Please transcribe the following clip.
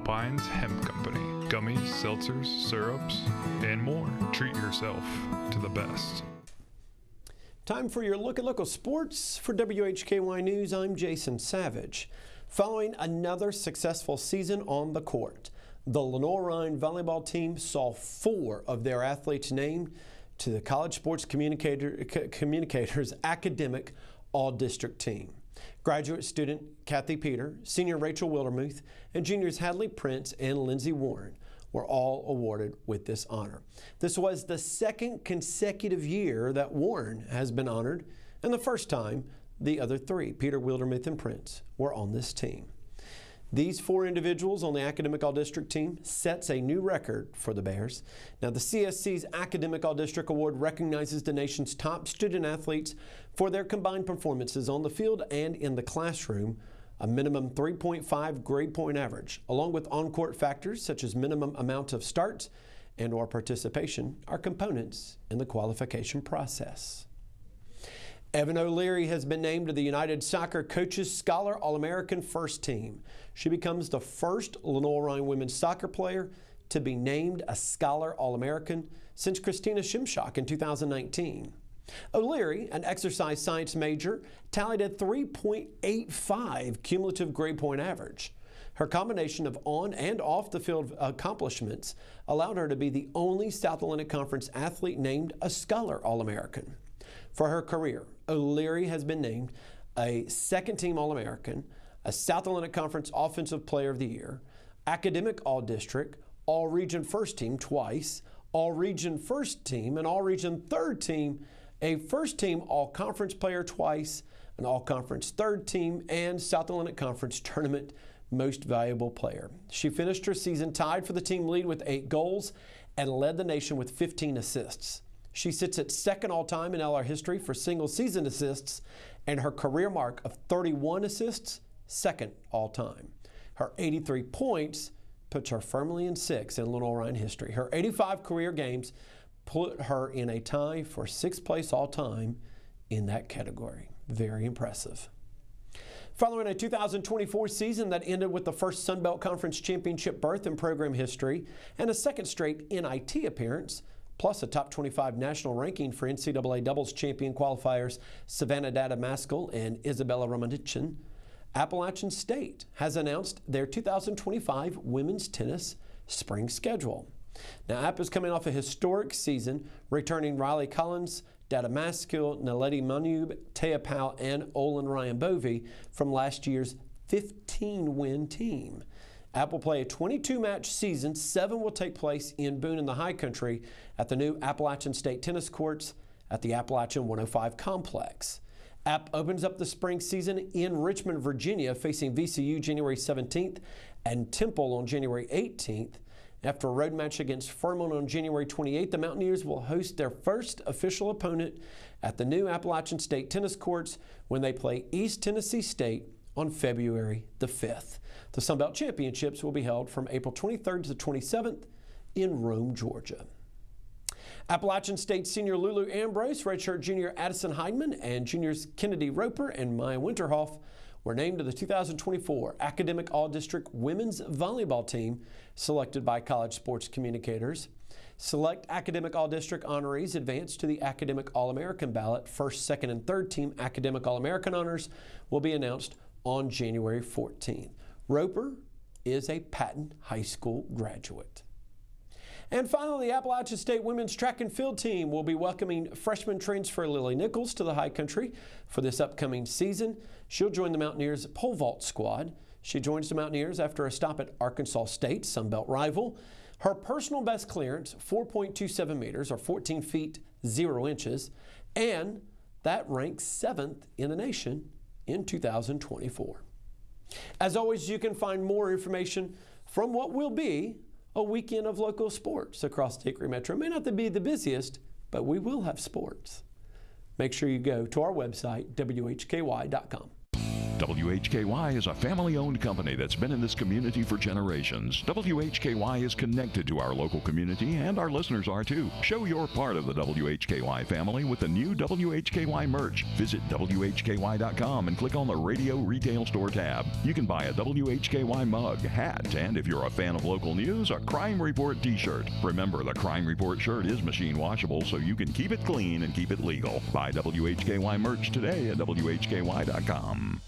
Alpine's Hemp Company. Gummies, seltzers, syrups, and more. Treat yourself to the best. Time for your look at local sports. For WHKY News, I'm Jason Savage. Following another successful season on the court, the Lenoir-Rhyne volleyball team saw 4 of their athletes named to the College Sports Communicators Academic All-District Team. Graduate student Kathy Peter, senior Rachel Wildermuth, and juniors Hadley Prince and Lindsay Warren were all awarded with this honor. This was the 2nd consecutive year that Warren has been honored, and the first time the other 3, Peter, Wildermuth, and Prince, were on this team. These 4 individuals on the Academic All-District team sets a new record for the Bears. Now, the CSC's Academic All-District Award recognizes the nation's top student athletes for their combined performances on the field and in the classroom, a minimum 3.5 grade point average, along with on-court factors such as minimum amount of starts and or participation are components in the qualification process. Evan O'Leary has been named to the United Soccer Coaches Scholar All-American First Team. She becomes the first Lenoir-Rhyne women's soccer player to be named a Scholar All-American since Christina Shimshock in 2019. O'Leary, an exercise science major, tallied a 3.85 cumulative grade point average. Her combination of on and off the field accomplishments allowed her to be the only South Atlantic Conference athlete named a Scholar All-American. For her career, O'Leary has been named a second-team All-American, a South Atlantic Conference Offensive Player of the Year, Academic All-District, All-Region First Team twice, All-Region First Team, and All-Region Third Team, a First-Team All-Conference Player twice, an All-Conference Third Team, and South Atlantic Conference Tournament Most Valuable Player. She finished her season tied for the team lead with 8 goals and led the nation with 15 assists. She sits at 2nd all-time in LR history for single-season assists, and her career mark of 31 assists, 2nd all-time. Her 83 points puts her firmly in 6th in Lenoir-Rhyne history. Her 85 career games put her in a tie for 6th place all-time in that category. Very impressive. Following a 2024 season that ended with the first Sun Belt Conference Championship berth in program history and a 2nd straight NIT appearance, plus a top 25 national ranking for NCAA doubles champion qualifiers Savannah Dada Maskell and Isabella Romanichin, Appalachian State has announced their 2025 women's tennis spring schedule. Now, App is coming off a historic season, returning Riley Collins, Dada Maskell, Naledi Manube, Taya Powell, and Olin Ryan Bovey from last year's 15-win team. App will play a 22-match season. 7 will take place in Boone in the High Country at the new Appalachian State tennis courts at the Appalachian 105 complex. App opens up the spring season in Richmond, Virginia, facing VCU January 17th and Temple on January 18th. After a road match against Furman on January 28th, the Mountaineers will host their first official opponent at the new Appalachian State tennis courts when they play East Tennessee State on February the 5th. The Sun Belt Championships will be held from April 23rd to the 27th in Rome, Georgia. Appalachian State senior Lulu Ambrose, redshirt junior Addison Heidemann, and juniors Kennedy Roper and Maya Winterhoff were named to the 2024 Academic All-District Women's Volleyball Team selected by College Sports Communicators. Select Academic All-District honorees advance to the Academic All-American ballot. First, second, and third team Academic All-American honors will be announced on January 14th. Roper is a Patton High School graduate. And finally, the Appalachian State women's track and field team will be welcoming freshman transfer Lily Nichols to the High Country for this upcoming season. She'll join the Mountaineers pole vault squad. She joins the Mountaineers after a stop at Arkansas State, Sun Belt rival. Her personal best clearance, 4.27 meters or 14 feet 0 inches, and that ranks 7th in the nation in 2024. As always, you can find more information from what will be a weekend of local sports across the Hickory Metro. It may not be the busiest, but we will have sports. Make sure you go to our website, WHKY.com. WHKY is a family-owned company that's been in this community for generations. WHKY is connected to our local community, and our listeners are too. Show your part of the WHKY family with the new WHKY merch. Visit WHKY.com and click on the Radio Retail Store tab. You can buy a WHKY mug, hat, and if you're a fan of local news, a Crime Report t-shirt. Remember, the Crime Report shirt is machine washable, so you can keep it clean and keep it legal. Buy WHKY merch today at WHKY.com.